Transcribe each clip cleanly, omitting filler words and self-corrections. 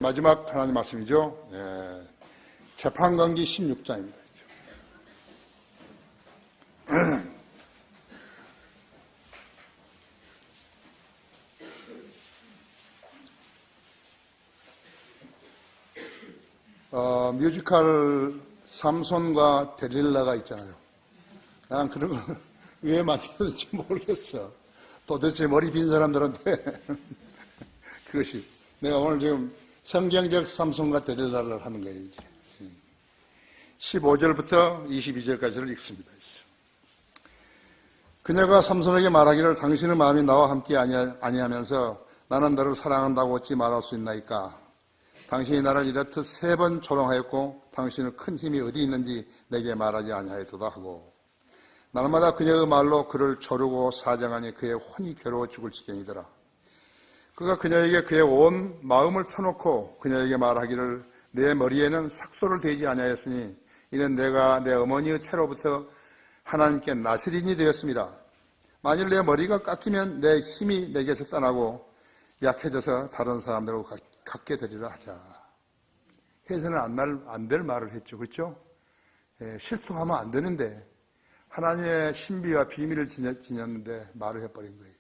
마지막 하나님 말씀이죠. 재판관기 16장입니다. 뮤지컬 삼손과 데릴라가 있잖아요. 난 그런 걸 왜 만들었는지 모르겠어. 도대체 머리 빈 사람들한테 그것이 내가 오늘 지금 성경적 삼손과 데릴라를 하는 거예요. 이제. 15절부터 22절까지를 읽습니다. 그녀가 삼손에게 말하기를 당신의 마음이 나와 함께 아니하면서 나는 너를 사랑한다고 어찌 말할 수 있나이까. 당신이 나를 이렇듯 3번 조롱하였고 당신의 큰 힘이 어디 있는지 내게 말하지 아니하였도다 하고, 날마다 그녀의 말로 그를 조르고 사정하니 그의 혼이 괴로워 죽을 지경이더라. 그가 그녀에게 그의 온 마음을 터놓고 그녀에게 말하기를 내 머리에는 삭도를 대지 아니하였으니 이는 내가 내 어머니의 태로부터 하나님께 나스린이 되었습니다. 만일 내 머리가 깎이면 내 힘이 내게서 떠나고 약해져서 다른 사람들하고 갖게 되리라 하자. 해서는 안 될 말을 했죠. 그렇죠? 실토하면 안 되는데 하나님의 신비와 비밀을 지녔는데 말을 해버린 거예요.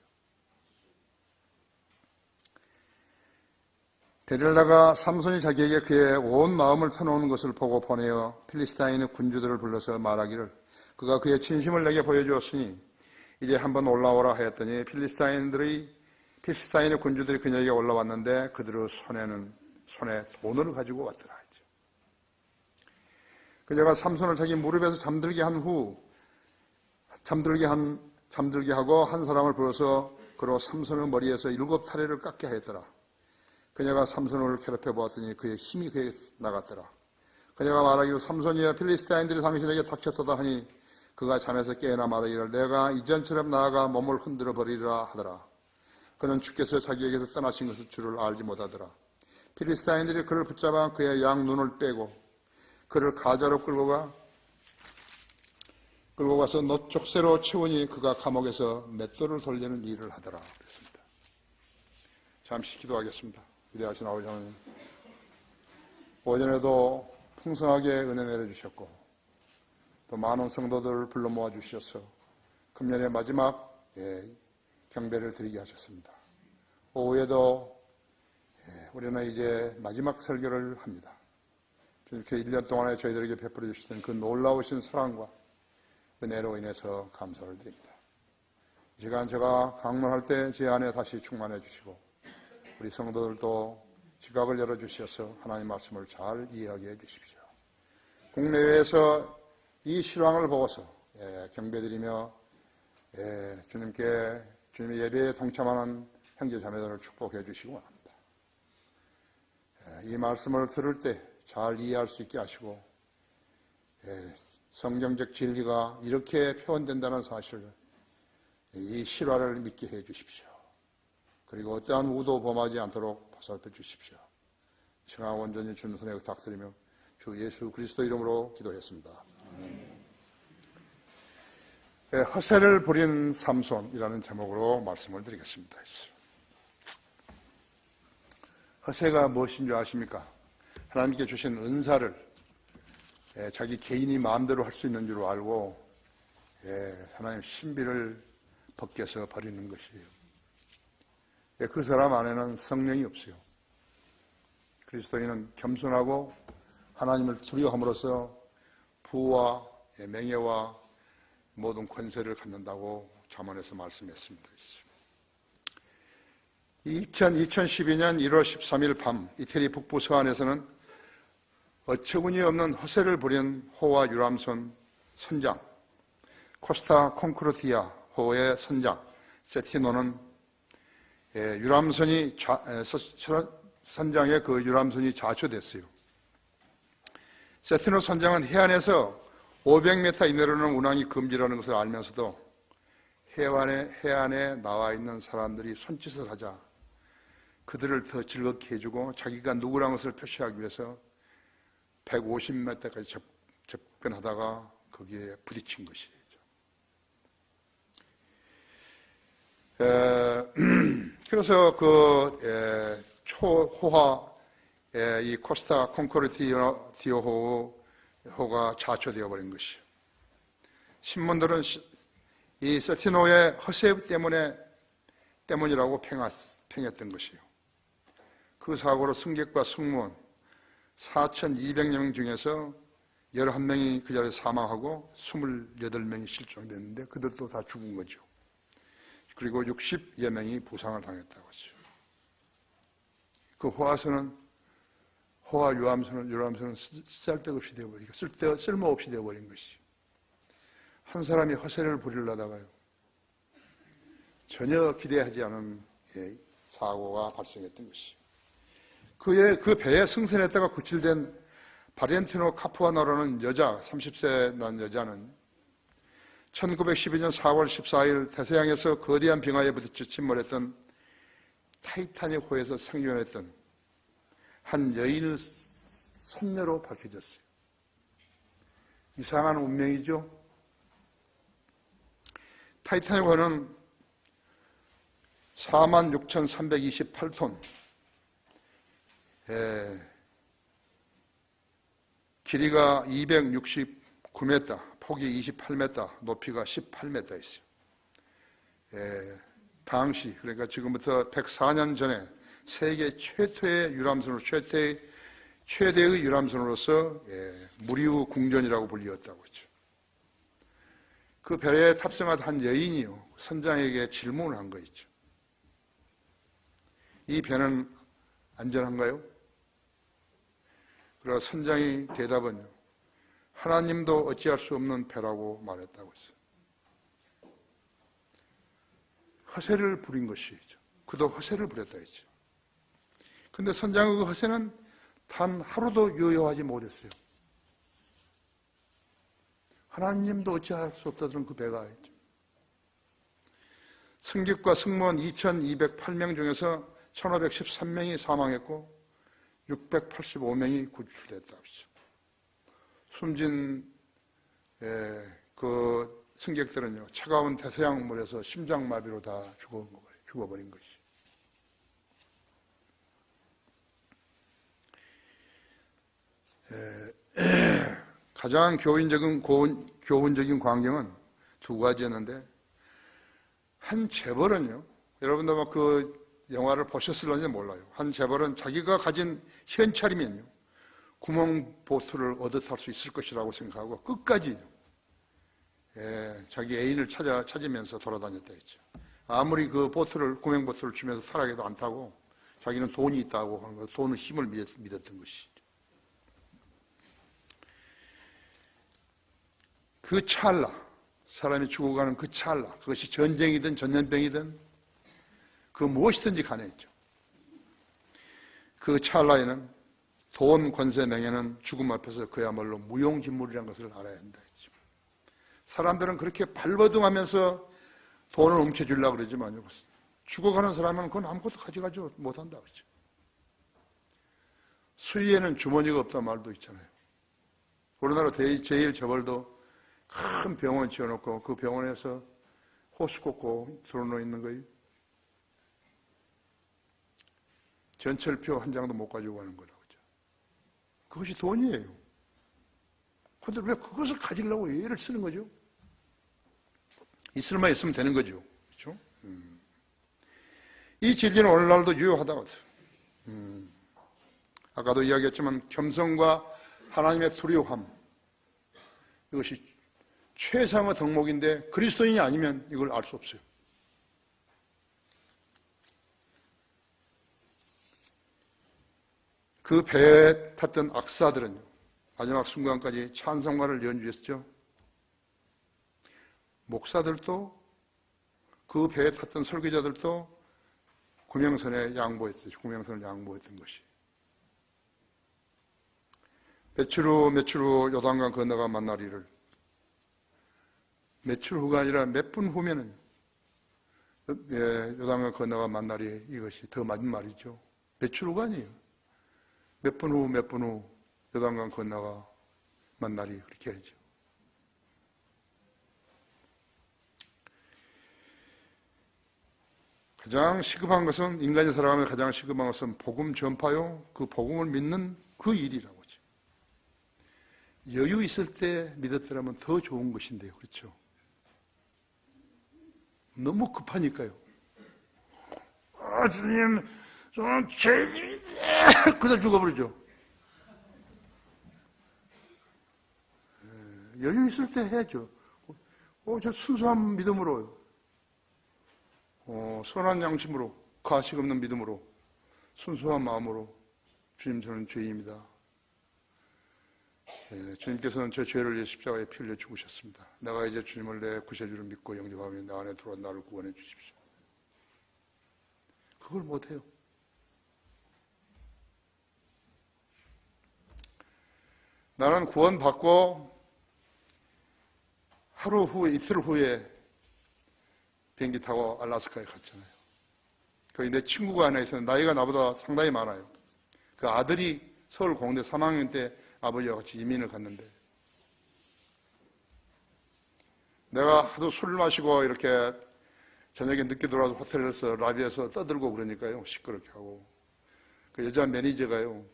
데릴라가 삼손이 자기에게 그의 온 마음을 터놓는 것을 보고 보내어 필리스타인의 군주들을 불러서 말하기를 그가 그의 진심을 내게 보여주었으니 이제 한번 올라오라 하였더니 필리스타인의 군주들이 그녀에게 올라왔는데 그들의 손에 돈을 가지고 왔더라 했죠. 그녀가 삼손을 자기 무릎에서 잠들게 하고 한 사람을 불러서 그로 삼손의 머리에서 7타래를 깎게 하였더라. 그녀가 삼손을 괴롭혀 보았더니 그의 힘이 그에게 나갔더라. 그녀가 말하기를 삼손이여 필리스타인들이 당신에게 닥쳤도다 하니 그가 잠에서 깨어나 말하기를 내가 이전처럼 나아가 몸을 흔들어 버리리라 하더라. 그는 주께서 자기에게서 떠나신 것을 줄을 알지 못하더라. 필리스타인들이 그를 붙잡아 그의 양눈을 빼고 그를 가자로 끌고 가서 놋족쇄로 채우니 그가 감옥에서 맷돌을 돌리는 일을 하더라. 그랬습니다. 잠시 기도하겠습니다. 위대하신 아버지 하나님, 오전에도 풍성하게 은혜 내려주셨고 또 많은 성도들을 불러 모아주셔서 금년의 마지막 경배를 드리게 하셨습니다. 오후에도 우리는 이제 마지막 설교를 합니다. 이렇게 1년 동안에 저희들에게 베풀어 주시던 그 놀라우신 사랑과 은혜로 인해서 감사를 드립니다. 이 시간 제가 강론할 때 제 안에 다시 충만해 주시고 우리 성도들도 지각을 열어주셔서 하나님 말씀을 잘 이해하게 해주십시오. 국내외에서 이 실황을 보고서 경배드리며 주님의 예배에 동참하는 형제자매들을 축복해 주시기 원합니다. 이 말씀을 들을 때 잘 이해할 수 있게 하시고 성경적 진리가 이렇게 표현된다는 사실을 이 실화를 믿게 해 주십시오. 그리고 어떠한 우도 범하지 않도록 보살펴 주십시오. 시간 온전히 주님 손에 부탁드리며 주 예수 그리스도 이름으로 기도했습니다. 허세를 부린 삼손이라는 제목으로 말씀을 드리겠습니다. 허세가 무엇인 줄 아십니까? 하나님께 주신 은사를 자기 개인이 마음대로 할 수 있는 줄 알고 하나님 신비를 벗겨서 버리는 것이에요. 그 사람 안에는 성령이 없어요. 그리스도인은 겸손하고 하나님을 두려워함으로써 부와 명예와 모든 권세를 갖는다고 잠언에서 말씀했습니다. 2012년 1월 13일 밤 이태리 북부 서안에서는 어처구니 없는 허세를 부린 호와 유람선 선장 코스타 콘코르디아 호의 선장 세티노는 선장의 그 유람선이 좌초됐어요. 세티노 선장은 해안에서 500m 이내로는 운항이 금지라는 것을 알면서도 해안에 나와 있는 사람들이 손짓을 하자 그들을 더 즐겁게 해주고 자기가 누구라는 것을 표시하기 위해서 150m까지 접근하다가 거기에 부딪힌 것이죠. 그래서 호화 이 코스타 콘코르티오호가 자초되어 버린 것이요. 신문들은 이 세티노의 허세 때문이라고 평했던 것이요. 그 사고로 승객과 승무원 4,200여 명 중에서 11명이 그 자리에 사망하고 28명이 실종됐는데 그들도 다 죽은 거죠. 그리고 60여 명이 부상을 당했다고 하죠. 그 호와 유람선은 쓸데없이 되어버리고 쓸모없이 되어버린 것이. 한 사람이 허세를 부리려다가요, 전혀 기대하지 않은 사고가 발생했던 것이. 그 배에 승선했다가 구출된 바렌티노 카푸아노라는 여자, 30세 난 여자는 1912년 4월 14일 대서양에서 거대한 빙하에 부딪혀 침몰했던 타이타닉호에서 생존했던 한 여인의 손녀로 밝혀졌어요. 이상한 운명이죠. 타이타닉호는 46,328톤, 길이가 269m, 폭이 28m, 높이가 18m 있어요. 당시, 그러니까 지금부터 104년 전에 세계 최대의 유람선으로서 무리우 궁전이라고 불리웠다고 했죠. 그 배에 탑승한 한 여인이요, 선장에게 질문을 한 거 있죠. 이 배는 안전한가요? 그러나 선장이 대답은요, 하나님도 어찌할 수 없는 배라고 말했다고 했어요. 허세를 부린 것이죠. 그도 허세를 부렸다 했죠. 그런데 선장의 그 허세는 단 하루도 유효하지 못했어요. 하나님도 어찌할 수 없다던 그 배가 있죠. 승객과 승무원 2,208명 중에서 1,513명이 사망했고 685명이 구출됐다고 했죠. 숨진 그 승객들은요, 차가운 대서양물에서 심장마비로 다 죽어버린 것이. 가장 교훈적인 광경은 두 가지였는데, 한 재벌은요, 여러분도 막 그 영화를 보셨을런지 몰라요. 한 재벌은 자기가 가진 현찰이면요, 구멍보트를 얻어 탈 수 있을 것이라고 생각하고 끝까지 자기 애인을 찾으면서 돌아다녔다 했죠. 아무리 그 구멍보트를 주면서 타락해도 안 타고 자기는 돈이 있다고 하는 거, 돈의 힘을 믿었던 것이죠. 그 찰나, 사람이 죽어가는 그 찰나, 그것이 전쟁이든 전염병이든 그 무엇이든지 간에 있죠. 그 찰나에는 돈, 권세, 명예는 죽음 앞에서 그야말로 무용지물이라는 것을 알아야 한다 했죠. 사람들은 그렇게 발버둥하면서 돈을 움켜쥐려고 그러지만요, 죽어가는 사람은 그건 아무것도 가져가지 못한다고 했죠. 수위에는 주머니가 없다는 말도 있잖아요. 우리나라 제1재벌도 큰 병원 지어놓고 그 병원에서 호수 꽂고 들어놓여 있는 거예요. 전철표 한 장도 못 가지고 가는 거라고 하죠. 그것이 돈이에요. 그런데 왜 그것을 가지려고 애를 쓰는 거죠? 있을만 있으면 되는 거죠. 그렇죠? 이 진리는 오늘날도 유효하다고 해요. 아까도 이야기했지만 겸손과 하나님의 두려움, 이것이 최상의 덕목인데 그리스도인이 아니면 이걸 알 수 없어요. 그 배에 탔던 악사들은요, 마지막 순간까지 찬송가를 연주했죠. 목사들도, 그 배에 탔던 설교자들도 구명선을 양보했던 것이. 며칠 후 요단강 건너가 만나리를. 며칠 후가 아니라 몇 분 후면은 요단강 건너가 만나리, 이것이 더 맞는 말이죠. 며칠 후가 아니에요. 몇 분 후 요단강 건너가 만나리, 그렇게 하죠. 가장 시급한 것은, 인간이 살아가면서 가장 시급한 것은 복음 전파요, 그 복음을 믿는 그 일이라고 하죠. 여유 있을 때 믿었더라면 더 좋은 것인데요. 그렇죠? 너무 급하니까요. 주님, 저는 죄인인데 그다 죽어버리죠. 여유 있을 때 해야죠. 저 순수한 믿음으로, 선한 양심으로, 가식 없는 믿음으로, 순수한 마음으로, 주님, 저는 죄인입니다. 주님께서는 제 죄를 십자가에 피 흘려 죽으셨습니다. 내가 이제 주님을 내 구세주로 믿고 영접하며 내 안에 들어와 나를 구원해 주십시오. 그걸 못해요. 나는 구원받고 하루 후에, 이틀 후에 비행기 타고 알래스카에 갔잖아요. 거기 내 친구가 하나 있었는데 나이가 나보다 상당히 많아요. 그 아들이 서울 공대 3학년 때 아버지와 같이 이민을 갔는데, 내가 하도 술 마시고 이렇게 저녁에 늦게 돌아와서 호텔에서 라비에서 떠들고 그러니까요, 시끄럽게 하고, 그 여자 매니저가요,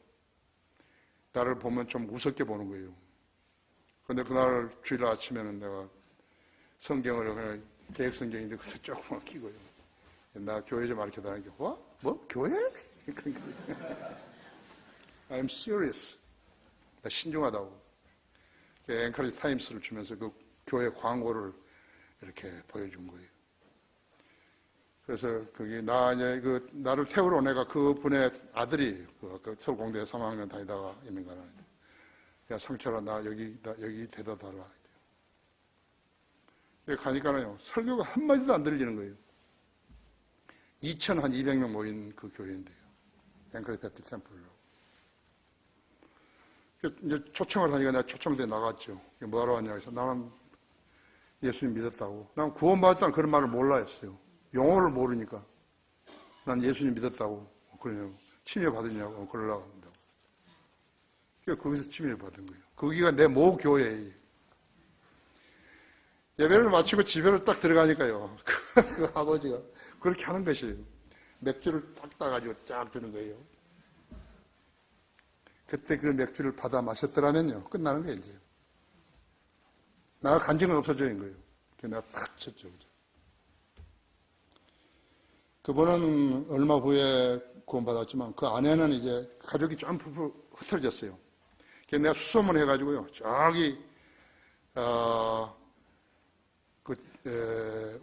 나를 보면 좀 우습게 보는 거예요. 근데 그날 주일 아침에는 내가 성경을 그냥 개혁 성경인데 그때 조금만 끼고요, 나 교회 좀 가르쳐 달라니까, 뭐? 교회? I'm serious. 나 신중하다고. 앵커리지 타임스를 주면서 그 교회 광고를 이렇게 보여준 거예요. 그래서 거기 나를 태우러 온 애가 그 분의 아들이 그 서울공대 3학년 다니다가 이민 가는데, 야, 상철아, 나 여기 데려다 달라. 여기 가니까요, 설교가 한마디도 안 들리는 거예요. 2,200명 모인 그 교회인데요. 앵커리지 배프티스트 템플로. 이제 초청을 하니까 내가 초청돼 나갔죠. 뭐하러 왔냐 해서 나는 예수님 믿었다고. 난 구원받았다는 그런 말을 몰라 했어요. 용어를 모르니까. 난 예수님 믿었다고. 그러냐고. 침례 받으냐고. 그러려고 한다고. 그래서 거기서 침례를 받은 거예요. 거기가 내 모 교회예요. 예배를 마치고 집에로 딱 들어가니까요, 그 아버지가 그렇게 하는 것이에요. 맥주를 딱 따가지고 쫙 주는 거예요. 그때 그 맥주를 받아 마셨더라면요, 끝나는 거예요, 이제. 나가 간증은 없어져인 거예요. 그래서 내가 탁 쳤죠. 그분은 얼마 후에 구원받았지만 그 아내는 이제 가족이 좀 흩어졌어요. 그래서 내가 수소문 해가지고요, 저기,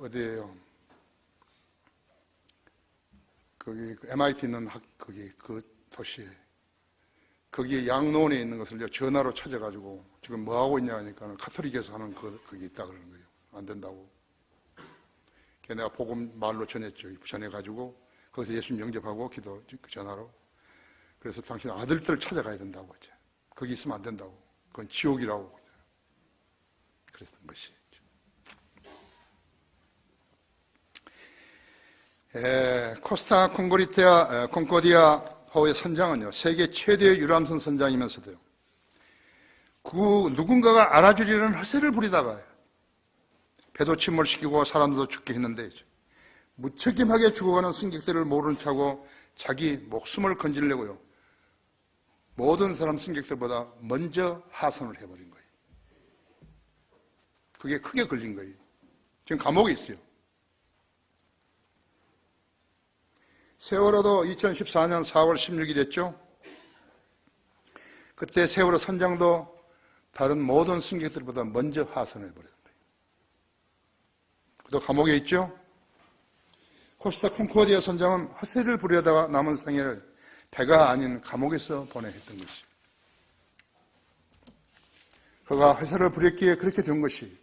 어디에요? 거기 MIT 있는 그 도시에. 거기에 양로원에 있는 것을 전화로 찾아가지고 지금 뭐 하고 있냐 하니까 카톨릭에서 하는 그게 있다 그러는 거예요. 안 된다고. 그래서 내가 복음 말로 전했죠. 전해가지고 거기서 예수님 영접하고 기도 전화로. 그래서 당신 아들들을 찾아가야 된다고 했죠. 거기 있으면 안 된다고. 그건 지옥이라고. 그랬던 것이. 코스타 콩코디아 호의 선장은요, 세계 최대의 유람선 선장이면서도요, 누군가가 알아주려는 허세를 부리다가 배도 침몰시키고 사람들도 죽게 했는데, 무책임하게 죽어가는 승객들을 모른 척하고 자기 목숨을 건지려고요, 모든 사람 승객들보다 먼저 하선을 해버린 거예요. 그게 크게 걸린 거예요. 지금 감옥에 있어요. 세월호도 2014년 4월 16일이었죠. 그때 세월호 선장도 다른 모든 승객들보다 먼저 하선해버렸어요. 그도 감옥에 있죠. 코스타 콩코디아 선장은 허세를 부리다가 남은 생애를 배가 아닌 감옥에서 보내야 했던 것이. 그가 허세를 부렸기에 그렇게 된 것이,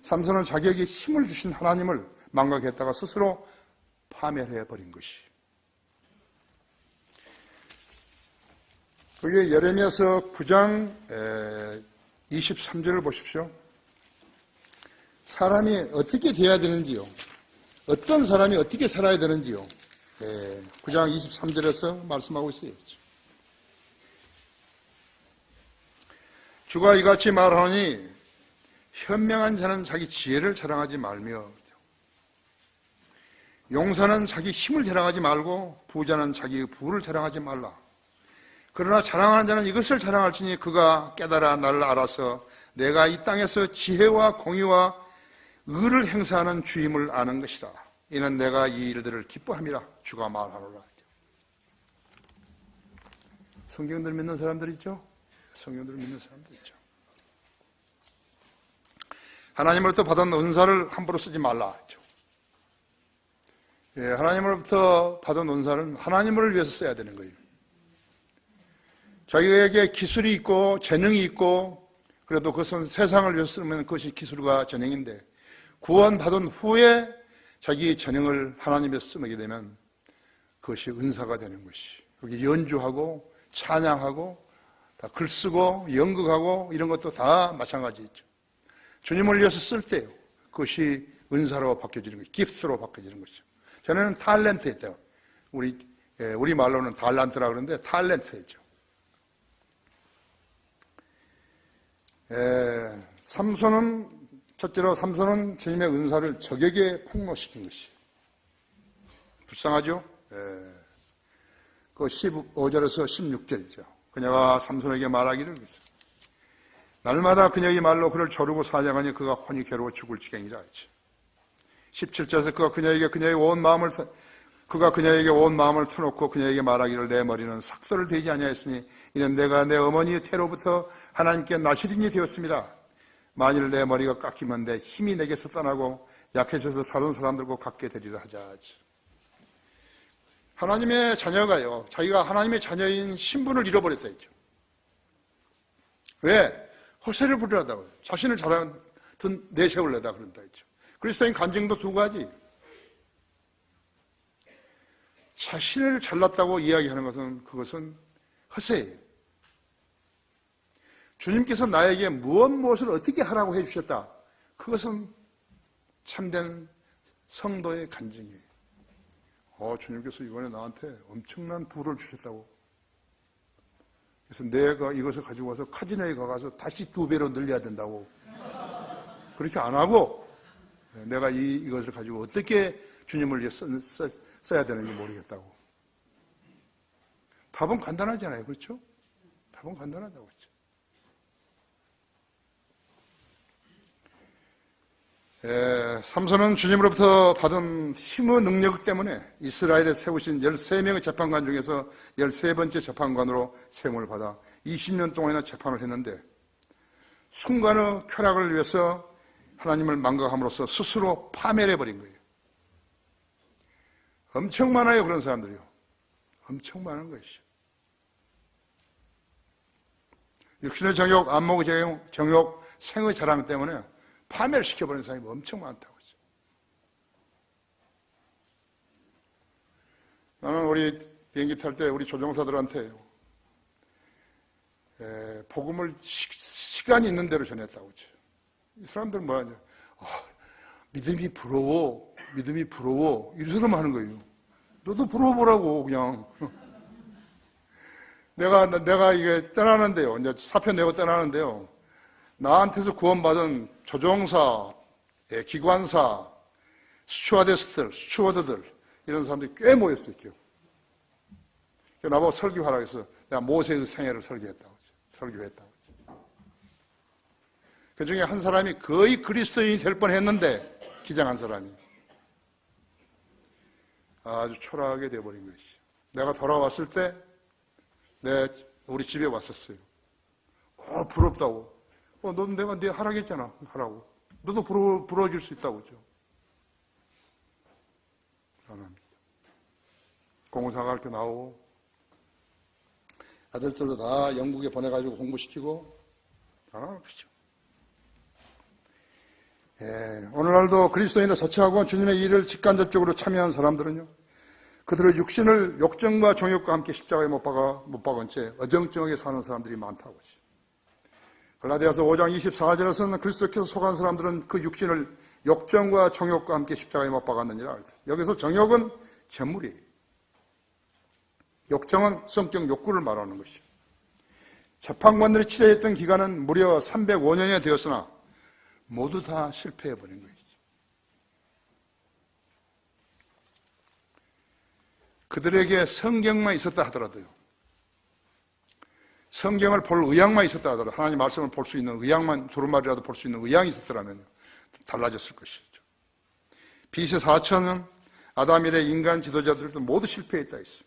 삼손은 자기에게 힘을 주신 하나님을 망각했다가 스스로 파멸해버린 것이. 그게 예레미야서 9장 23절을 보십시오. 사람이 어떻게 돼야 되는지요, 어떤 사람이 어떻게 살아야 되는지요, 9장 23절에서 말씀하고 있어요. 주가 이같이 말하니 현명한 자는 자기 지혜를 자랑하지 말며 용사는 자기 힘을 자랑하지 말고 부자는 자기 부를 자랑하지 말라. 그러나 자랑하는 자는 이것을 자랑할지니 그가 깨달아 나를 알아서 내가 이 땅에서 지혜와 공의와 의를 행사하는 주임을 아는 것이라. 이는 내가 이 일들을 기뻐함이라 주가 말하노라. 성경들 믿는 사람들 있죠? 성경들 믿는 사람들 있죠. 하나님으로부터 받은 은사를 함부로 쓰지 말라 했죠. 예, 하나님으로부터 받은 은사는 하나님을 위해서 써야 되는 거예요. 자기에게 기술이 있고 재능이 있고 그래도 그것은 세상을 위해서 쓰면 그것이 기술과 재능인데 구원받은 후에 자기의 재능을 하나님에 쓰게 되면 그것이 은사가 되는 것이. 거기 연주하고 찬양하고 다 글쓰고 연극하고 이런 것도 다 마찬가지죠. 주님을 위해서 쓸 때요. 그것이 은사로 바뀌어지는 것이죠. 기프트로 바뀌어지는 것이죠. 전에는 탤런트였대요. 우리 말로는 달란트라 그러는데 탤런트였죠. 첫째로 삼손은 주님의 은사를 적에게 폭로시킨 것이 불쌍하죠? 그 15절에서 16절이죠. 그녀가 삼손에게 말하기를 날마다 그녀의 말로 그를 조르고 사냥하니 그가 혼이 괴로워 죽을 지경이라 했죠. 17절에서 그가 그녀에게 온 마음을 터놓고 그녀에게 말하기를 내 머리는 삭도를 대지 아니하였으니 이는 내가 내 어머니의 태로부터 하나님께 나시린이 되었습니다. 만일 내 머리가 깎이면 내 힘이 내게서 떠나고 약해져서 다른 사람들과 같게 되리라 하자. 하나님의 자녀가요, 자기가 하나님의 자녀인 신분을 잃어버렸다 했죠. 왜? 허세를 부리려다고요. 자신을 내세우려다 그런다 했죠. 그리스도인 간증도 두 가지. 자신을 잘났다고 이야기하는 것은 그것은 허세예요. 주님께서 나에게 무엇을 어떻게 하라고 해주셨다. 그것은 참된 성도의 간증이에요. 주님께서 이번에 나한테 엄청난 부를 주셨다고. 그래서 내가 이것을 가지고 와서 카지노에 가서 다시 2배로 늘려야 된다고. 그렇게 안 하고 내가 이것을 가지고 어떻게 주님을 위해 써야 되는지 모르겠다고. 답은 간단하잖아요. 그렇죠? 답은 간단하다고 했죠. 삼손은 주님으로부터 받은 힘의 능력 때문에 이스라엘에 세우신 13명의 재판관 중에서 13번째 재판관으로 세움을 받아 20년 동안이나 재판을 했는데 순간의 쾌락을 위해서 하나님을 망각함으로써 스스로 파멸해버린 거예요. 엄청 많아요, 그런 사람들이요. 엄청 많은 것이죠. 육신의 정욕, 안목의 정욕, 생의 자랑 때문에 파멸시켜버리는 사람이 엄청 많다고 했어요. 나는 우리 비행기 탈 때 우리 조종사들한테 복음을 시간이 있는 대로 전했다고 했죠. 이 사람들은 뭐하냐. 믿음이 부러워. 이러서만 하는 거예요. 너도 부러워보라고, 그냥. 내가 이게 떠나는데요. 이제 사표 내고 떠나는데요. 나한테서 구원받은 조종사, 기관사, 스튜어드들, 이런 사람들이 꽤 모였어요. 나보고 설교하라고 해서 내가 모세의 생애를 설교했다고. 그 중에 한 사람이 거의 그리스도인이 될 뻔 했는데, 기장한 사람이. 아주 초라하게 돼버린 것이죠. 내가 돌아왔을 때, 우리 집에 왔었어요. 부럽다고. 너도 내가 네 하라겠잖아. 하라고. 너도 부러워질 수 있다고 그죠. 불안합니다. 공사학교 나오고 아들들도 다 영국에 보내가지고 공부시키고 다 그렇죠. 오늘날도 그리스도인을 서치하고 주님의 일을 직간접적으로 참여한 사람들은요, 그들의 육신을 욕정과 정욕과 함께 십자가에 못 박은 채 어정쩡하게 사는 사람들이 많다고 하죠. 갈라디아서 5장 24절에서는 그리스도께서 속한 사람들은 그 육신을 욕정과 정욕과 함께 십자가에 못 박았느니라. 여기서 정욕은 재물이에요. 욕정은 성적 욕구를 말하는 것이죠. 재판관들이 치료했던 기간은 무려 305년이 되었으나 모두 다 실패해버린 것이죠. 그들에게 성경만 있었다 하더라도요, 성경을 볼 의향만 있었다 하더라도, 하나님 말씀을 볼 수 있는 의향만, 두루마리라도 볼 수 있는 의향이 있었더라면 달라졌을 것이죠. BC 4천은 아담 이래 인간 지도자들도 모두 실패했다 했어요.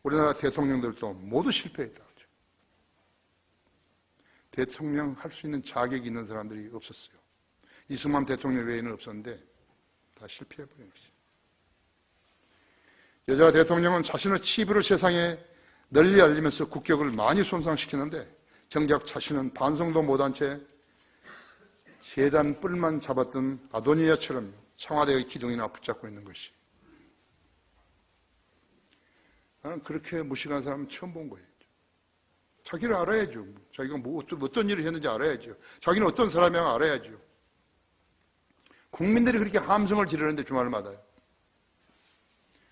우리나라 대통령들도 모두 실패했다. 대통령 할 수 있는 자격이 있는 사람들이 없었어요. 이승만 대통령 외에는 없었는데 다 실패해버린 것이죠. 여자 대통령은 자신의 치부를 세상에 널리 알리면서 국격을 많이 손상시키는데 정작 자신은 반성도 못한 채 재단 뿔만 잡았던 아도니아처럼 청와대의 기둥이나 붙잡고 있는 것이. 나는 그렇게 무식한 사람 처음 본 거예요. 자기를 알아야죠. 자기가 어떤 일을 했는지 알아야죠. 자기는 어떤 사람인가 알아야죠. 국민들이 그렇게 함성을 지르는데 주말마다요.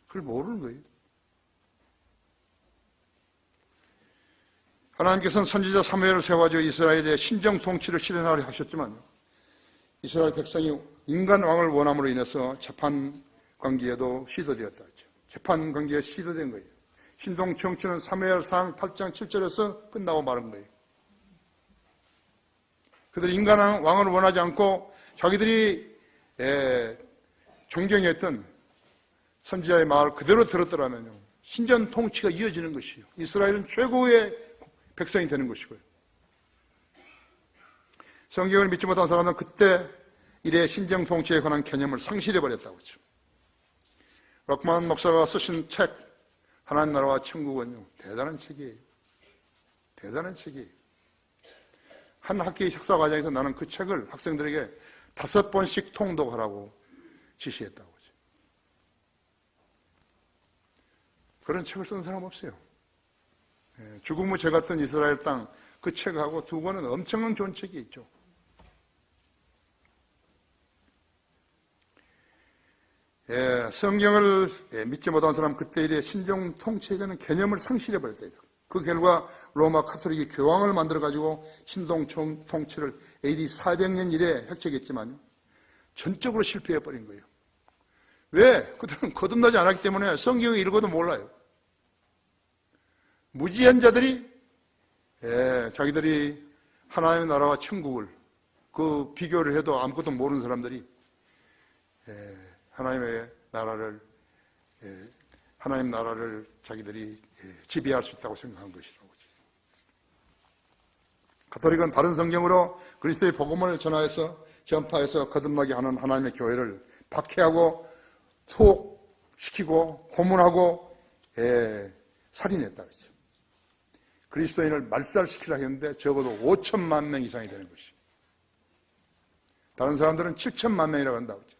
그걸 모르는 거예요. 하나님께서는 선지자 사무엘을 세워가지고 이스라엘의 신정 통치를 실현하려 하셨지만 이스라엘 백성이 인간 왕을 원함으로 인해서 재판 관계에도 시도되었다. 재판 관계에 시도된 거예요. 신동 정치는 사무엘상 8장 7절에서 끝나고 마른 거예요. 그들이 인간 왕을 원하지 않고 자기들이 존경했던 선지자의 말을 그대로 들었더라면요, 신전 통치가 이어지는 것이요, 이스라엘은 최고의 백성이 되는 것이고요. 성경을 믿지 못한 사람은 그때 이래 신정 통치에 관한 개념을 상실해버렸다고 하죠. 럭만 목사가 쓰신 책 하나님 나라와 천국은요, 대단한 책이에요. 대단한 책이에요. 한 학기 식사 과정에서 나는 그 책을 학생들에게 5번씩 통독하라고 지시했다고 하죠. 그런 책을 쓴 사람 없어요. 죽음 후 죄 같은 이스라엘 땅 그 책하고 두 권은 엄청난 좋은 책이 있죠. 성경을 믿지 못한 사람 그때 이래 신정 통치에는 개념을 상실해버렸다. 그 결과 로마 카톨릭이 교황을 만들어가지고 신동 통치를 AD 400년 이래 획책했지만 전적으로 실패해버린 거예요. 왜? 그들은 거듭나지 않았기 때문에 성경을 읽어도 몰라요. 무지한 자들이 자기들이 하나님의 나라와 천국을 그 비교를 해도 아무것도 모르는 사람들이 하나님 나라를 자기들이 지배할 수 있다고 생각한 것이라고. 가톨릭은 바른 성경으로 그리스도의 복음을 전하여서 전파해서 거듭나게 하는 하나님의 교회를 박해하고 투옥시키고 고문하고 살인했다 그랬죠. 그리스도인을 말살시키려고 했는데 적어도 5천만 명 이상이 되는 것이죠. 다른 사람들은 7천만 명이라고 한다고 했죠.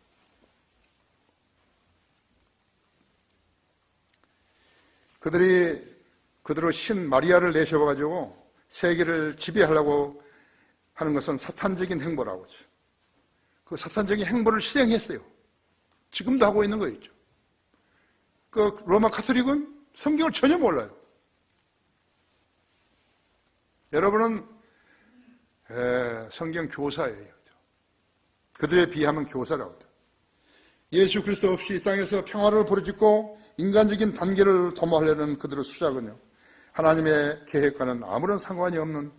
그들의 신 마리아를 내셔가지고 세계를 지배하려고 하는 것은 사탄적인 행보라고 하죠. 그 사탄적인 행보를 실행했어요. 지금도 하고 있는 거였죠. 그 로마 카톨릭은 성경을 전혀 몰라요. 여러분은 성경 교사예요. 그들에 비하면 교사라고 합니다. 예수 그리스도 없이 이 땅에서 평화를 부르짖고 인간적인 단계를 도모하려는 그들의 수작은요, 하나님의 계획과는 아무런 상관이 없는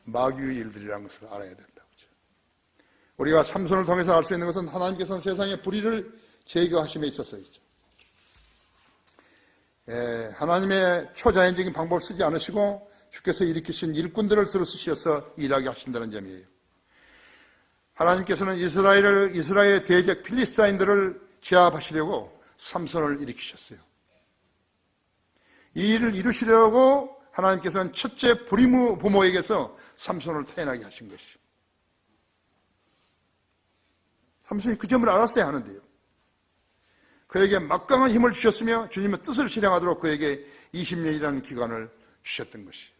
마귀의 일들이라는 것을 알아야 된다고 하죠. 우리가 삼손을 통해서 알 수 있는 것은 하나님께서는 세상의 불의를 제거하심에 있어서이죠. 하나님의 초자연적인 방법을 쓰지 않으시고 주께서 일으키신 일꾼들을 들어 쓰셔서 일하게 하신다는 점이에요. 하나님께서는 이스라엘의 대적 필리스타인들을 제압하시려고 삼손을 일으키셨어요. 이 일을 이루시려고 하나님께서는 첫째 불임 부모에게서 삼손을 태어나게 하신 것이죠. 삼손이 그 점을 알았어야 하는데요. 그에게 막강한 힘을 주셨으며 주님의 뜻을 실행하도록 그에게 20년이라는 기간을 주셨던 것이죠.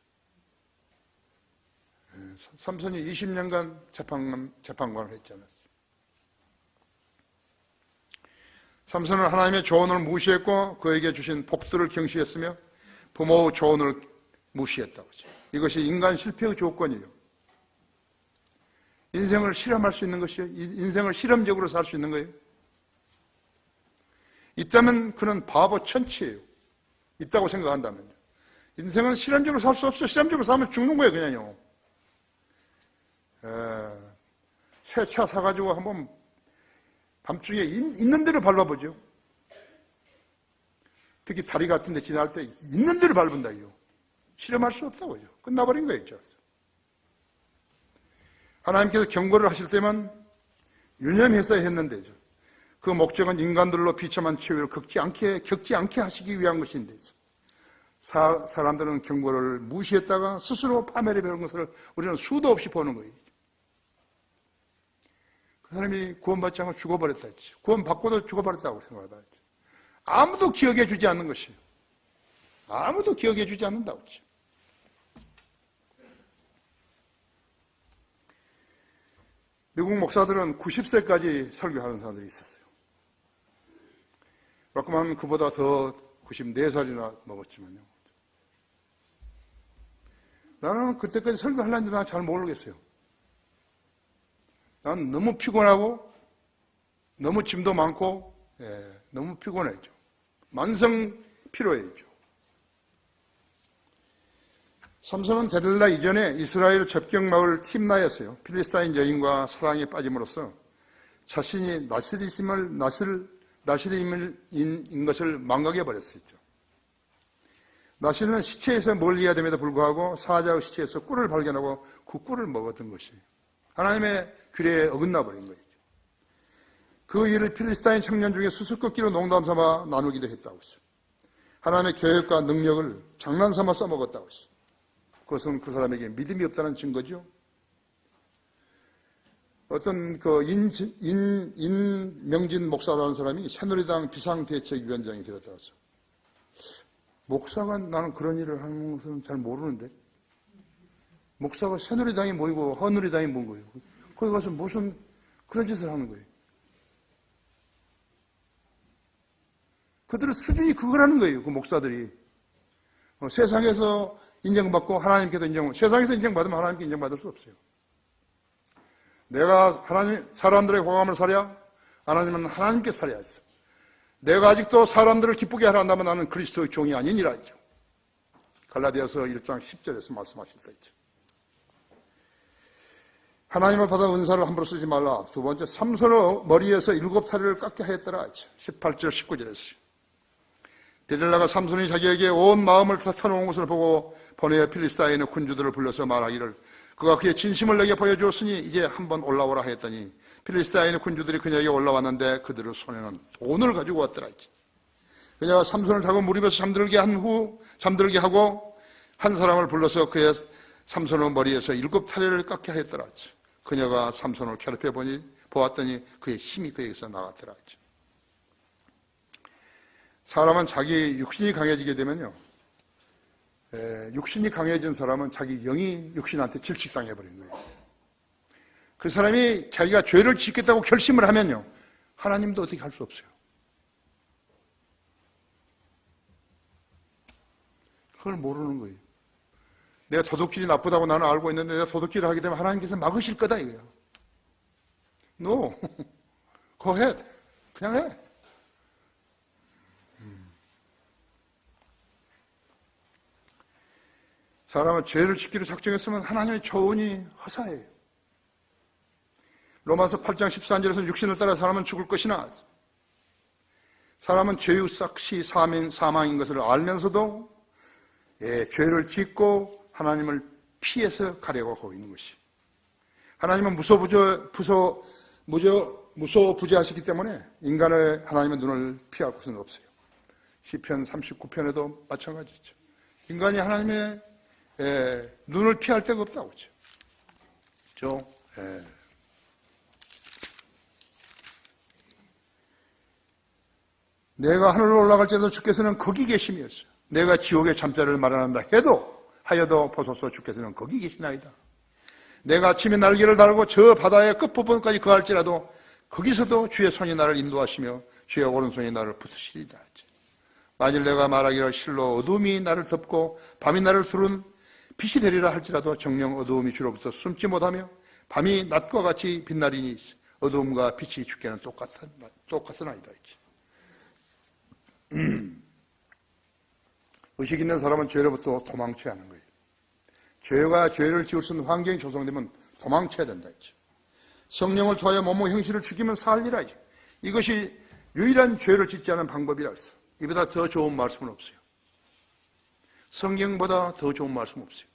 삼손이 20년간 재판관을 했지 않았어요. 삼손은 하나님의 조언을 무시했고 그에게 주신 복들을 경시했으며 부모의 조언을 무시했다고 하죠. 이것이 인간 실패의 조건이에요. 인생을 실험할 수 있는 것이에요. 인생을 실험적으로 살 수 있는 거예요. 있다면 그는 바보 천치예요. 있다고 생각한다면요. 인생은 실험적으로 살 수 없어요. 실험적으로 살면 죽는 거예요, 그냥요. 새 차 사가지고 한번 밤중에 있는 대로 밟아보죠. 특히 다리 같은 데 지날 때 있는 대로 밟은다요. 실험할 수 없다고요. 끝나버린 거예요. 하나님께서 경고를 하실 때만 유념해서 했는데죠. 그 목적은 인간들로 비참한 최후를 겪지 않게 하시기 위한 것인데, 사람들은 경고를 무시했다가 스스로 파멸해 버린 것을 우리는 수도 없이 보는 거예요. 그 사람이 구원받지 않고 죽어버렸다 했지. 구원받고도 죽어버렸다고 생각하다 했지. 아무도 기억해 주지 않는 것이에요. 아무도 기억해 주지 않는다고 했지. 미국 목사들은 90세까지 설교하는 사람들이 있었어요. 그렇구만 그보다 더 94살이나 먹었지만요. 나는 그때까지 설교하려는데 난 잘 모르겠어요. 난 너무 피곤하고 너무 짐도 많고 너무 피곤했죠. 만성 피로했죠. 삼손은 데릴라 이전에 이스라엘 접경마을 팀나였어요. 필리스타인 여인과 사랑에 빠짐으로써 자신이 나실임인 것을 망각해 버렸었죠. 나실은 시체에서 멀리해야 됨에도 불구하고 사자의 시체에서 꿀을 발견하고 그 꿀을 먹었던 것이에요. 하나님의 규례에 어긋나 버린 거예요. 그 일을 필리스타인 청년 중에 수수께끼로 농담 삼아 나누기도 했다고 했어요. 하나님의 계획과 능력을 장난삼아 써먹었다고 했어요. 그것은 그 사람에게 믿음이 없다는 증거죠. 어떤 인명진 목사라는 사람이 새누리당 비상대책위원장이 되었다고 했어요. 목사가 나는 그런 일을 하는 것은 잘 모르는데, 목사가 새누리당이 뭐이고 헌누리당이 뭔 거예요? 거기 가서 무슨 그런 짓을 하는 거예요? 그들의 수준이 그거라는 거예요. 그 목사들이 세상에서 인정받고 하나님께도 세상에서 인정받으면 하나님께 인정받을 수 없어요. 내가 사람들의 호감을 사랴, 하나님은 하나님께 사랴 했어. 내가 아직도 사람들을 기쁘게 하려 한다면 나는 그리스도의 종이 아니니라 했죠. 갈라디아서 1장 10절에서 말씀하실 때 있죠. 하나님을 받아 은사를 함부로 쓰지 말라. 두 번째, 삼손의 머리에서 7타리를 깎게 하였더라 했죠. 18절 19절에서. 데릴라가 삼손이 자기에게 온 마음을 터놓은 것을 보고 보내어 필리스타인의 군주들을 불러서 말하기를 그가 그의 진심을 내게 보여주었으니 이제 한번 올라오라 하였더니 필리스타인의 군주들이 그녀에게 올라왔는데 그들의 손에는 돈을 가지고 왔더라 했지. 그녀가 삼손을 자고 무릎에서 잠들게 하고 한 사람을 불러서 그의 삼손의 머리에서 7타리를 깎게 하였더라 했지. 그녀가 삼손을 괴롭혀 보았더니 그의 힘이 그에게서 나갔더라 했지. 사람은 자기 육신이 강해지게 되면요, 육신이 강해진 사람은 자기 영이 육신한테 질식당해버린 거예요. 그 사람이 자기가 죄를 짓겠다고 결심을 하면요, 하나님도 어떻게 할 수 없어요. 그걸 모르는 거예요. 내가 도둑질이 나쁘다고 나는 알고 있는데 내가 도둑질을 하게 되면 하나님께서 막으실 거다 이거예요. No. Go ahead. 그냥 해. 사람은 죄를 짓기로 작정했으면 하나님의 조언이 허사해요. 로마서 8장 13절에서는 육신을 따라 사람은 죽을 것이나 사람은 죄의 삭시 사망인 것을 알면서도 죄를 짓고 하나님을 피해서 가려고 하고 있는 것이. 하나님은 무소부재하시기 때문에 인간의 하나님의 눈을 피할 곳은 없어요. 시편 39편에도 마찬가지죠. 인간이 하나님의 눈을 피할 데가 없다고 그죠. 내가 하늘로 올라갈지라도 주께서는 거기 계심이었어요. 내가 지옥의 잠자리를 마련한다 하여도 보소서 주께서는 거기 계시나이다. 내가 아침에 날개를 달고 저 바다의 끝부분까지 거할지라도 거기서도 주의 손이 나를 인도하시며 주의 오른손이 나를 붙으시리다. 만일 내가 말하기를 실로 어둠이 나를 덮고 밤이 나를 두른 빛이 되리라 할지라도 정녕 어두움이 주로부터 숨지 못하며 밤이 낮과 같이 빛나리니 어두움과 빛이 주께는 똑같으나이다. 의식 있는 사람은 죄로부터 도망쳐야 하는 거예요. 죄가 죄를 지을 수 있는 환경이 조성되면 도망쳐야 된다 했죠. 성령을 통하여 몸의 형식을 죽이면 살리라. 이것이 유일한 죄를 짓지 않은 방법이라 했어. 이보다 더 좋은 말씀은 없어요. 성경보다 더 좋은 말씀 없어요.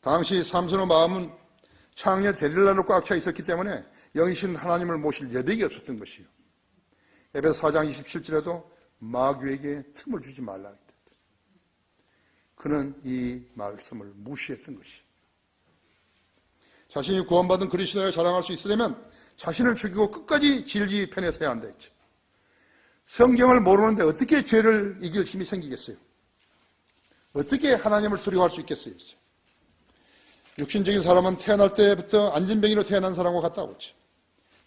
당시 삼손의 마음은 창녀 데릴라로 꽉 차 있었기 때문에 영이신 하나님을 모실 여력이 없었던 것이요. 에베소 4장 27절에도 마귀에게 틈을 주지 말라 했다. 그는 이 말씀을 무시했던 것이요. 자신이 구원받은 그리스도를 자랑할 수 있으려면 자신을 죽이고 끝까지 진리 편에 서야 한다 했죠. 성경을 모르는데 어떻게 죄를 이길 힘이 생기겠어요? 어떻게 하나님을 두려워할 수 있겠어요? 육신적인 사람은 태어날 때부터 안진뱅이로 태어난 사람과 같다고 했죠.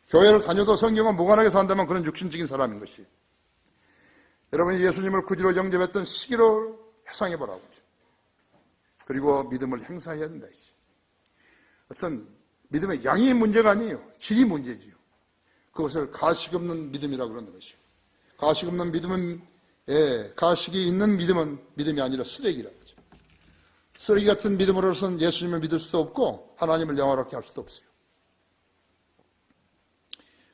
교회를 다녀도 성경과 무관하게 산다면 그런 육신적인 사람인 것이에요. 여러분이 예수님을 구주로 영접했던 시기로 회상해보라고 했죠. 그리고 믿음을 행사해야 된다 했죠. 어떤 믿음의 양이 문제가 아니에요. 질이 문제지요. 그것을 가식 없는 믿음이라고 그러는 것이요. 가식 없는 믿음은, 가식이 있는 믿음은 믿음이 아니라 쓰레기라고 하죠. 쓰레기 같은 믿음으로서는 예수님을 믿을 수도 없고 하나님을 영화롭게 할 수도 없어요.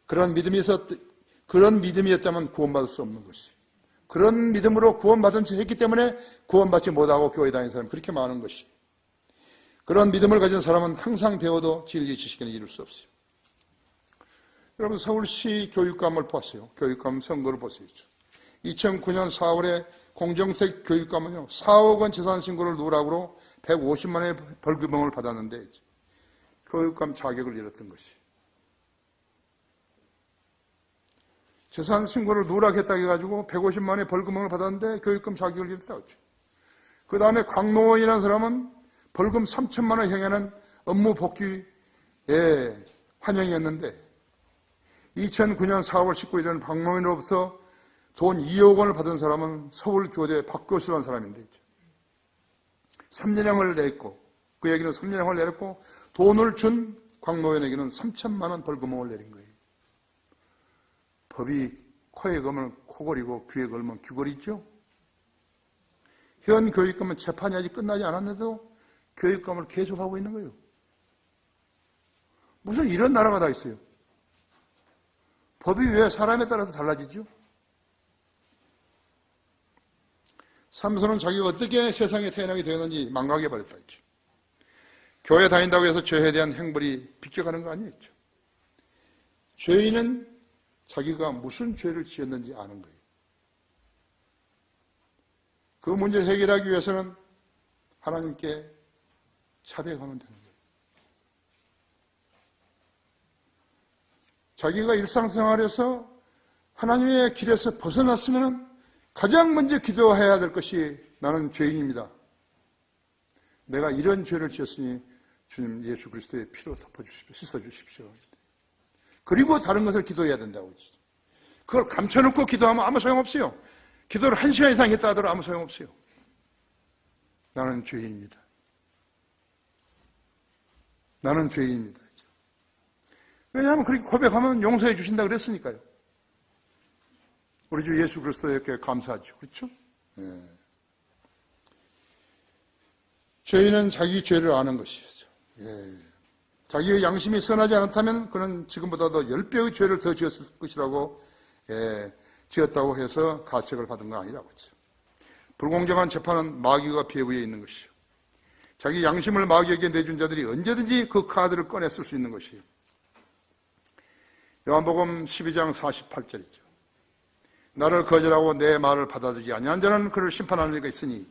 그런 믿음이었다면 구원받을 수 없는 것이에요. 그런 믿음으로 구원받은 채 했기 때문에 구원받지 못하고 교회 다니는 사람이 그렇게 많은 것이에요. 그런 믿음을 가진 사람은 항상 배워도 진리 지식에는 이룰 수 없어요. 여러분 서울시 교육감을 보세요. 교육감 선거를 보세요. 2009년 4월에 공정색 교육감은요 4억 원 재산신고를 누락으로 150만 원의 벌금을 받았는데 교육감 자격을 잃었던 것이. 재산신고를 누락했다고 해가지고 150만 원의 벌금을 받았는데 교육감 자격을 잃었다고 했죠. 그 다음에 광노원이라는 사람은 벌금 3천만 원 형하는 업무 복귀에 환영이었는데 2009년 4월 19일에는 광노원으로부터 돈 2억 원을 받은 사람은 서울교대 박교수라는 사람인데 3년형을 냈고 그에게는 3년형을 내렸고 돈을 준 광노원에게는 3천만 원 벌금을 내린 거예요. 법이 코에 걸면 코걸이고 귀에 걸면 귀걸이죠. 현 교육감은 재판이 아직 끝나지 않았는데도 교육감을 계속하고 있는 거예요. 무슨 이런 나라가 다 있어요. 법이 왜 사람에 따라서 달라지죠? 삼손은 자기가 어떻게 세상에 태어나게 되었는지 망각해버렸다 했죠. 교회 다닌다고 해서 죄에 대한 행벌이 비껴가는 거 아니었죠. 죄인은 자기가 무슨 죄를 지었는지 아는 거예요. 그 문제를 해결하기 위해서는 하나님께 자백하면 되는 거예요. 자기가 일상생활에서 하나님의 길에서 벗어났으면 가장 먼저 기도해야 될 것이 나는 죄인입니다. 내가 이런 죄를 지었으니 주님 예수 그리스도의 피로 덮어주십시오. 씻어주십시오. 그리고 다른 것을 기도해야 된다고 했죠. 그걸 감춰놓고 기도하면 아무 소용없어요. 기도를 1시간 이상 했다 하더라도 아무 소용없어요. 나는 죄인입니다. 나는 죄인입니다. 왜냐하면 그렇게 고백하면 용서해 주신다 그랬으니까요. 우리 주 예수 그리스도에게 감사하죠. 그렇죠? 네. 죄인은 자기 죄를 아는 것이죠. 예. 자기의 양심이 선하지 않았다면 그는 지금보다도 10배의 죄를 더 지었을 것이라고 지었다고 해서 가책을 받은 거 아니라고 했죠. 불공정한 재판은 마귀가 배후에 있는 것이요. 자기 양심을 마귀에게 내준 자들이 언제든지 그 카드를 꺼내 쓸 수 있는 것이요. 요한복음 12장 48절이죠. 나를 거절하고 내 말을 받아들이지 아니한 자는 그를 심판하는 이가 있으니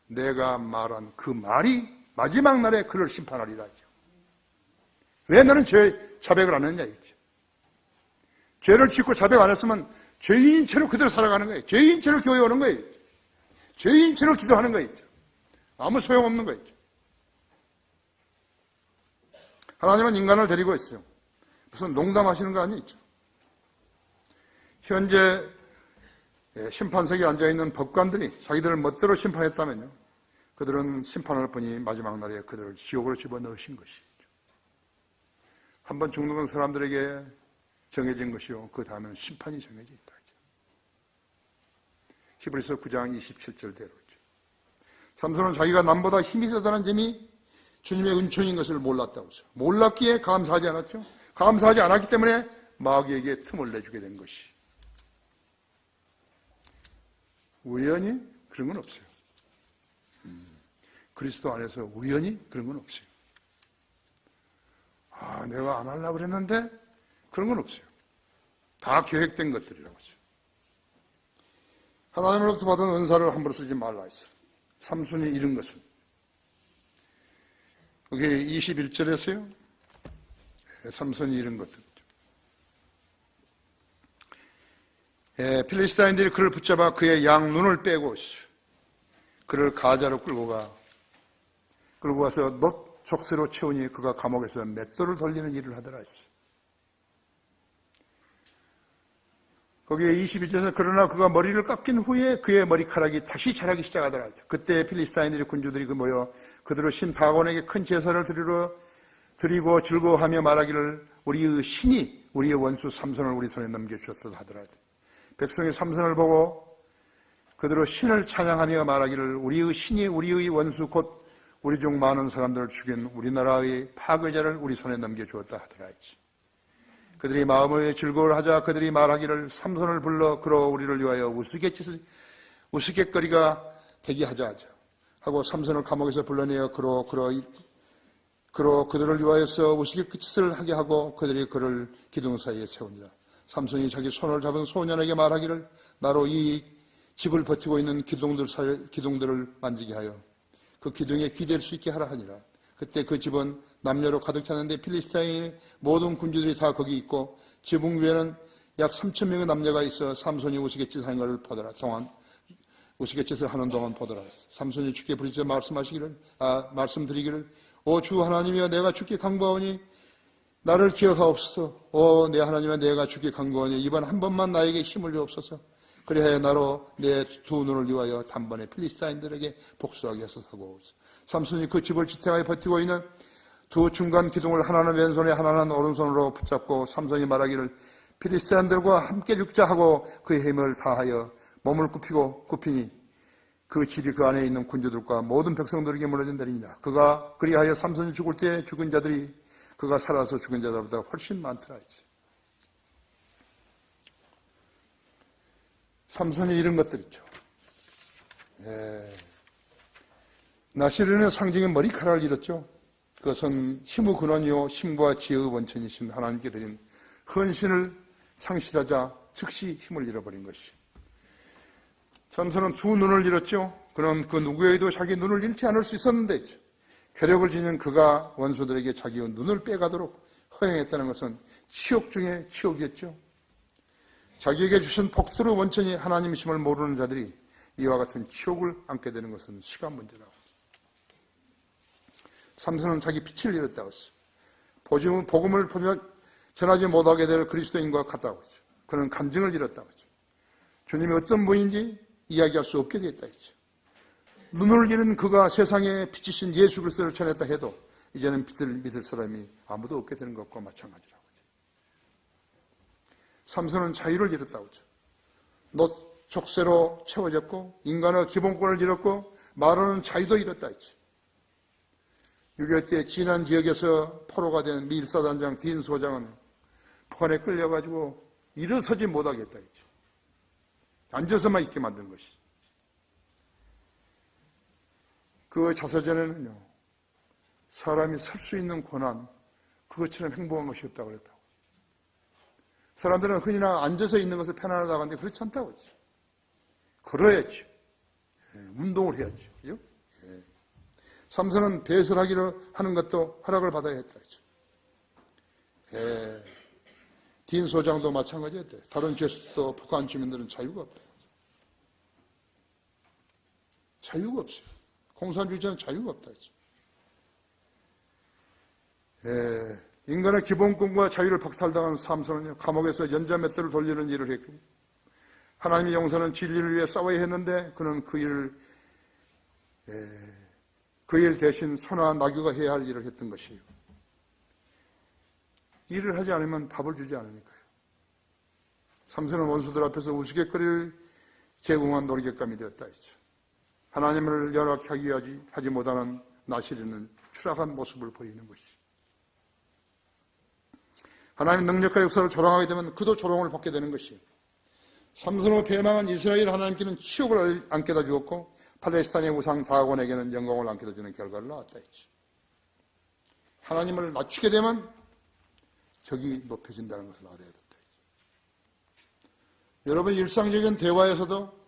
내가 말한 그 말이 마지막 날에 그를 심판하리라 하죠. 왜 나는 자백을 안 했냐 이거죠. 죄를 짓고 자백 안 했으면 죄인 채로 그대로 살아가는 거예요. 죄인 채로 교회 오는 거예요. 죄인 채로 기도하는 거예요. 아무 소용없는 거예요. 하나님은 인간을 데리고 있어요. 무슨 농담하시는 거 아니죠. 현재 심판석에 앉아있는 법관들이 자기들을 멋대로 심판했다면요. 그들은 심판할 뿐이 마지막 날에 그들을 지옥으로 집어넣으신 것이죠. 한번 죽는 건 사람들에게 정해진 것이요. 그 다음에는 심판이 정해져 있다. 히브리서 9장 27절대로죠. 삼손은 자기가 남보다 힘이 세다는 점이 주님의 은총인 것을 몰랐다고 하죠. 몰랐기에 감사하지 않았죠. 감사하지 않았기 때문에 마귀에게 틈을 내주게 된 것이. 우연히 그런 건 없어요. 그리스도 안에서 우연히 그런 건 없어요. 내가 안 하려고 그랬는데 그런 건 없어요. 다 계획된 것들이라고 하죠. 하나님으로부터 받은 은사를 함부로 쓰지 말라 했어요. 삼손이 잃은 것은. 그게 21절에서요. 삼손이 잃은 것들. 필리스타인들이 그를 붙잡아 그의 양 눈을 빼고 그를 가자로 끌고 가서 놋 족쇄로 채우니 그가 감옥에서 맷돌을 돌리는 일을 하더라 했어요. 거기에 22절에서 그러나 그가 머리를 깎인 후에 그의 머리카락이 다시 자라기 시작하더라 했어요. 그때 필리스타인들이 군주들이 모여 그들을 신 다곤에게 큰 제사를 드리고 즐거워하며 말하기를 우리의 신이 우리의 원수 삼손을 우리 손에 넘겨주었다 하더라. 백성이 삼손을 보고 그들로 신을 찬양하며 말하기를 우리의 신이 우리의 원수 곧 우리 중 많은 사람들을 죽인 우리나라의 파괴자를 우리 손에 넘겨주었다 하더라 했지. 그들이 마음을 즐거워를 하자 그들이 말하기를 삼손을 불러 그로 우리를 위하여 우스갯거리가 되게 하자 하고 삼손을 감옥에서 불러내어 그로 그들을 위하여서 우스갯짓을 하게 하고 그들이 그를 기둥 사이에 세우니라. 삼손이 자기 손을 잡은 소년에게 말하기를 나로 이 집을 버티고 있는 기둥들을 만지게 하여 그 기둥에 기댈 수 있게 하라 하니라. 그때 그 집은 남녀로 가득 찼는데 필리스타인의 모든 군주들이 다 거기 있고 지붕 위에는 약 3,000명의 남녀가 있어 삼손이 우스갯짓 하는 것을 보더라. 우스갯짓을 하는 동안 보더라. 삼손이 주께 부르짖어 말씀드리기를 오 주 하나님이여 내가 주께 간구하오니 나를 기억하옵소서. 오 내 하나님이여 내가 주께 간구하오니 이번 한 번만 나에게 힘을 주옵소서. 그리하여 나로 내 두 눈을 위하여 단번에 필리스타인들에게 복수하게 하소서 하고 삼손이 그 집을 지탱하여 버티고 있는 두 중간 기둥을 하나는 왼손에 하나는 오른손으로 붙잡고 삼손이 말하기를 필리스타인들과 함께 죽자 하고 그의 힘을 다하여 몸을 굽히니 그 집이 그 안에 있는 군주들과 모든 백성들에게 무너진다니라. 그가 그리하여 삼손이 죽을 때 죽은 자들이 그가 살아서 죽은 자들보다 훨씬 많더라 했지. 삼손이 이런 것들 있죠. 나시르는 상징의 머리카락을 잃었죠. 그것은 힘의 근원이요 힘과 지혜의 원천이신 하나님께 드린 헌신을 상실하자 즉시 힘을 잃어버린 것이. 삼손은 두 눈을 잃었죠. 그는 그 누구에게도 자기 눈을 잃지 않을 수 있었는데 괴력을 지닌 그가 원수들에게 자기의 눈을 빼가도록 허용했다는 것은 치욕 중에 치욕이었죠. 자기에게 주신 복들의 원천이 하나님이심을 모르는 자들이 이와 같은 치욕을 안게 되는 것은 시간 문제라고. 삼손은 자기 빛을 잃었다고 했어요. 복음을 전하지 못하게 될 그리스도인과 같다고 했죠. 그는 간증을 잃었다고 했죠. 주님이 어떤 분인지 이야기할 수 없게 됐다 했죠. 눈을 잃은 그가 세상에 빛이신 예수 그리스도를 전했다 해도 이제는 빛을 믿을 사람이 아무도 없게 되는 것과 마찬가지라고 하죠. 삼손은 자유를 잃었다고 하죠. 놋 족쇄로 채워졌고 인간의 기본권을 잃었고 말하는 자유도 잃었다 했죠. 6.25 때 진안 지역에서 포로가 된 미 1사단장 딘 소장은 북한에 끌려가지고 일어서지 못하겠다 했죠. 앉아서만 있게 만든 것이죠. 그 자서전에는요, 사람이 설 수 있는 권한, 그것처럼 행복한 것이 없다고 그랬다고. 사람들은 흔히나 앉아서 있는 것을 편안하다고 하는데 그렇지 않다고 했죠. 걸어야죠. 운동을 해야죠. 그죠? 삼손은 배설하기를 하는 것도 허락을 받아야 했다 했죠. 딘 소장도 마찬가지였대. 다른 죄수도 북한 주민들은 자유가 없다. 자유가 없어요. 공산주의자는 자유가 없다 했죠. 인간의 기본권과 자유를 박탈당한 삼손은요, 감옥에서 연자맷돌을 돌리는 일을 했고, 하나님의 용서는 진리를 위해 싸워야 했는데, 그는 그 일 대신 선한 나귀가 해야 할 일을 했던 것이에요. 일을 하지 않으면 밥을 주지 않으니까요. 삼손은 원수들 앞에서 우스갯거릴 제공한 놀이객감이 되었다 했죠. 하나님을 연락하기 하지 못하는 나시리는 추락한 모습을 보이는 것이. 하나님 능력과 역사를 조롱하게 되면 그도 조롱을 받게 되는 것이. 삼손으로 패망한 이스라엘 하나님께는 치욕을 안겨다 주었고 팔레스타인의 우상 다곤에게는 영광을 안겨다 주는 결과를 낳았다 했죠. 하나님을 낮추게 되면 적이 높여진다는 것을 알아야 된다. 여러분 일상적인 대화에서도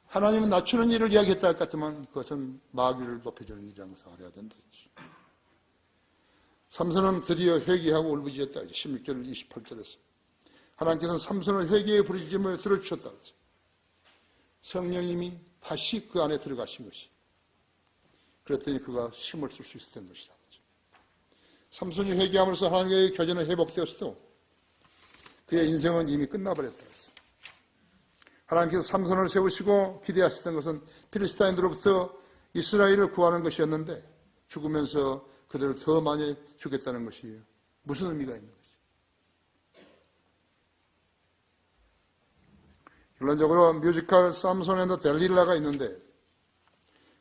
하나님은 낮추는 일을 이야기했다 할 것 같으면 그것은 마귀를 높여주는 일이라는 것을 알아야 된다. 삼손은 드디어 회개하고 울부짖었다. 16절 28절에서 하나님께서는 삼손을 회개의 부르짖음을 들어주셨다. 성령님이 다시 그 안에 들어가신 것이. 그랬더니 그가 힘을 쓸 수 있었던 것이다. 삼손이 회개함으로써 하나님과의 교제는 회복되었어도 그의 인생은 이미 끝나버렸다. 하나님께서 삼손을 세우시고 기대하셨던 것은 필리스타인들로부터 이스라엘을 구하는 것이었는데 죽으면서 그들을 더 많이 주겠다는 것이 무슨 의미가 있는 것이. 결론적으로 뮤지컬 삼손 앤더 델릴라가 있는데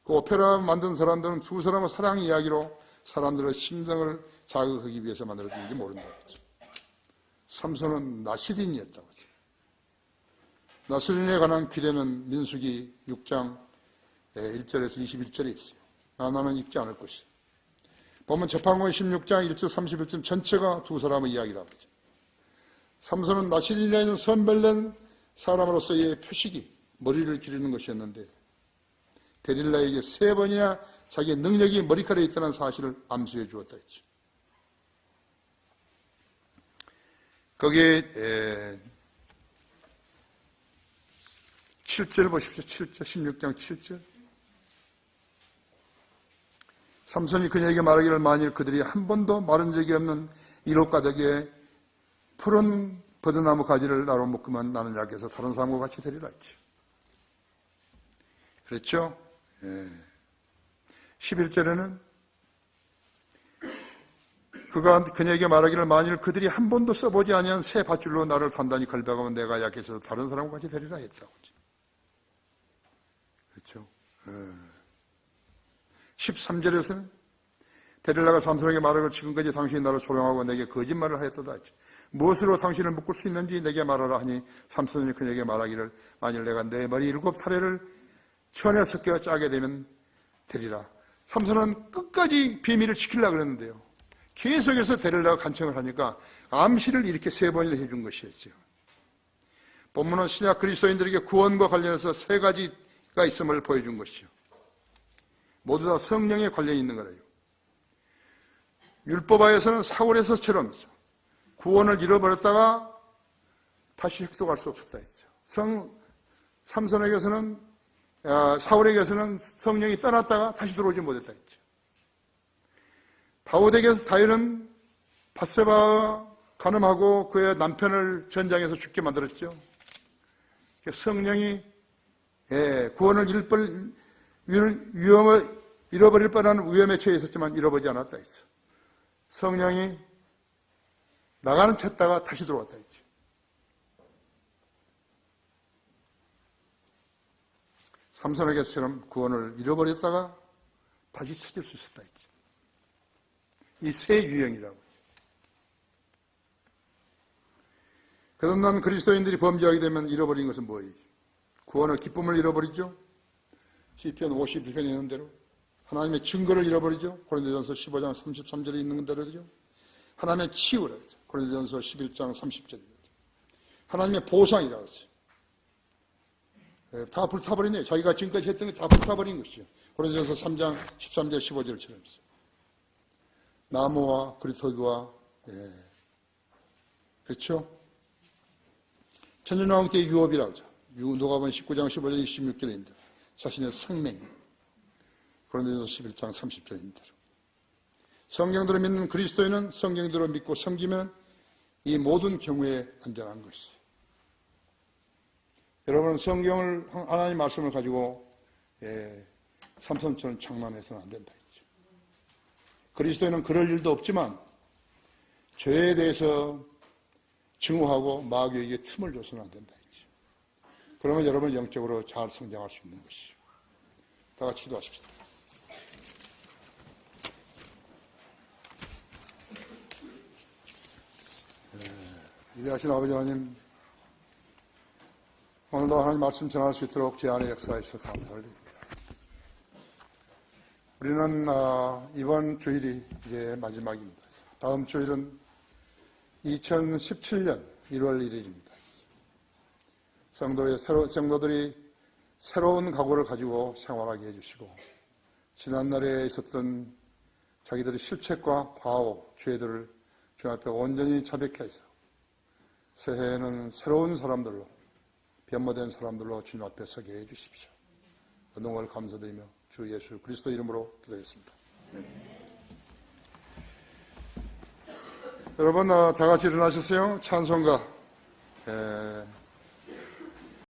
그 오페라 만든 사람들은 두 사람의 사랑 이야기로 사람들의 심정을 자극하기 위해서 만들어진지 모른다고 했죠. 삼손은 나시린이었다고 했죠. 나시린에 관한 규례는 민수기 6장 1절에서 21절에 있어요. 나는 읽지 않을 것이다. 보면 재판권 16장 1절 31절 전체가 두 사람의 이야기라고 하죠. 삼손은 나시린에 있는 선별된 사람으로서의 표식이 머리를 기르는 것이었는데 데릴라에게 3번이나 자기의 능력이 머리카락에 있다는 사실을 암수해 주었다 했죠. 거기에 7절 보십시오. 7절 16장 7절 삼손이 그녀에게 말하기를 만일 그들이 한 번도 마른 적이 없는 이롯가닥에 푸른 버드나무 가지를 나로 묶으면 나는 약해서 다른 사람과 같이 되리라 했죠. 그렇죠? 11절에는 그가 그녀에게 말하기를 만일 그들이 한 번도 써보지 아니한 새 밧줄로 나를 단단히 걸박하면 내가 약해서 다른 사람과 같이 되리라 했다고. 그렇죠? 13절에서는 데릴라가 삼손에게 말하고 지금까지 당신이 나를 조롱하고 내게 거짓말을 하였도다 했죠. 무엇으로 당신을 묶을 수 있는지 내게 말하라 하니 삼손이 그녀에게 말하기를 만일 내가 내 머리 7타래를 천에 섞여 짜게 되면 되리라. 삼손은 끝까지 비밀을 지키려고 그랬는데요. 계속해서 데릴라가 간청을 하니까 암시를 이렇게 3번이나 해준 것이었죠. 본문은 신약 그리스도인들에게 구원과 관련해서 3가지가 있음을 보여준 것이죠. 모두 다 성령에 관련이 있는 거래요. 율법화에서는 사울에서처럼 구원을 잃어버렸다가 다시 획득할 수 없었다 했죠. 삼손에게서는 사울에게서는 성령이 떠났다가 다시 들어오지 못했다 했죠. 다윗에게서 다윗은 밧세바와 간음하고 그의 남편을 전장에서 죽게 만들었죠. 성령이 구원을 잃어버릴 뻔한 위험에 처해 있었지만 잃어버리지 않았다 했어. 성령이 나가는 쳤다가 다시 들어왔다 했죠. 삼손에게처럼 구원을 잃어버렸다가 다시 찾을 수 있었다 했죠. 이 새 유형이라고. 거듭난 그리스도인들이 범죄하게 되면 잃어버린 것은 뭐예요? 구원의 기쁨을 잃어버리죠. 시편 51편에 있는 대로 하나님의 증거를 잃어버리죠. 고린도전서 15장 33절에 있는 대로죠. 하나님의 치유를 하죠. 고린도전서 11장 30절이죠. 하나님의 보상이라고 하죠. 다 불타버리네요. 자기가 지금까지 했던 게 다 불타버린 것이죠. 고린도전서 3장 13절 15절처럼 있어요. 나무와 그리터기와 그렇죠? 천년왕 때의 유업이라고 하죠. 누가복음 19장 15절 26절인데 자신의 생명이 고린도전서 11장 30절인데 성경대로 믿는 그리스도인은 성경대로 믿고 섬기면 이 모든 경우에 안전한 것이죠. 여러분은 성경을 하나님 말씀을 가지고 삼손처럼 장난해서는 안 된다. 그리스도인은 그럴 일도 없지만 죄에 대해서 증오하고 마귀에게 틈을 줘서는 안 된다. 그러면 여러분 영적으로 잘 성장할 수 있는 것이죠. 다 같이 기도하십시다. 위대하신 아버지 하나님, 오늘도 하나님 말씀 전할 수 있도록 제 안에 역사해 주셔서 감사를 드립니다. 우리는 이번 주일이 이제 마지막입니다. 다음 주일은 2017년 1월 1일입니다. 성도들이 새로운 각오를 가지고 생활하게 해주시고 지난날에 있었던 자기들의 실책과 과오, 죄들을 주 앞에 온전히 자백해 해서 새해에는 새로운 사람들로 변모된 사람들로 주님 앞에 서게 해주십시오. 은총을 감사드리며 주 예수 그리스도 이름으로 기도했습니다. 여러분 다 같이 일어나셨어요? 찬송가